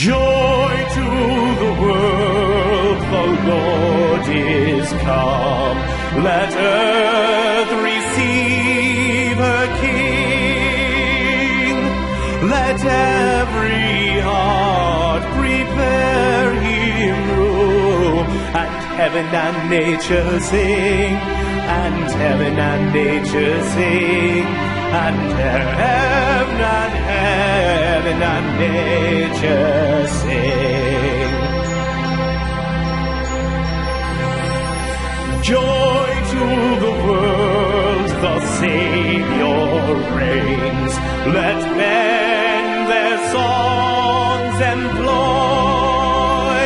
Joy to the world, the Lord is come. Let earth receive her King. Let every heart prepare him room. And heaven and nature sing. And heaven and nature sing. And heaven and nature sing. Joy to the world, the Savior reigns. Let men their songs employ,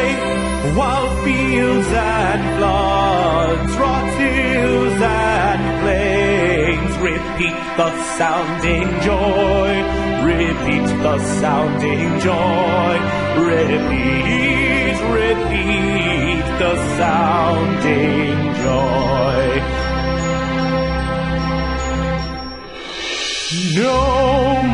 while fields and floods, rocks, hills and plains repeat the sounding joy. Repeat the sounding joy. Repeat, repeat the sounding joy. No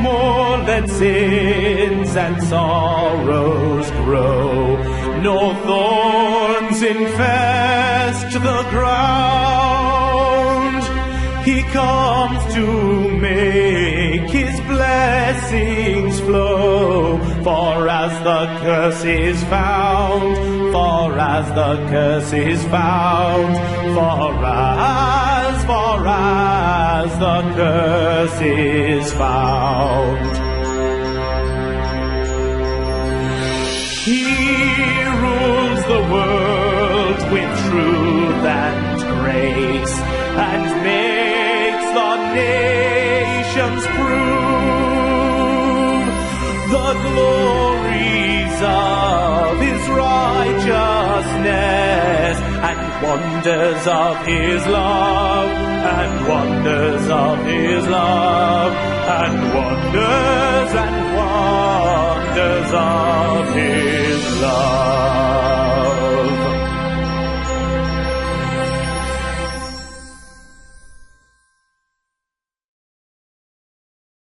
more let sins and sorrows grow, nor thorns infest the ground. He comes to make his blessings flow, for as the curse is found, for as the curse is found, for as the curse is found. He rules the world with truth and grace, and makes the nations prove the glories of his righteousness, and wonders of his love, and wonders of his love, and wonders of his love.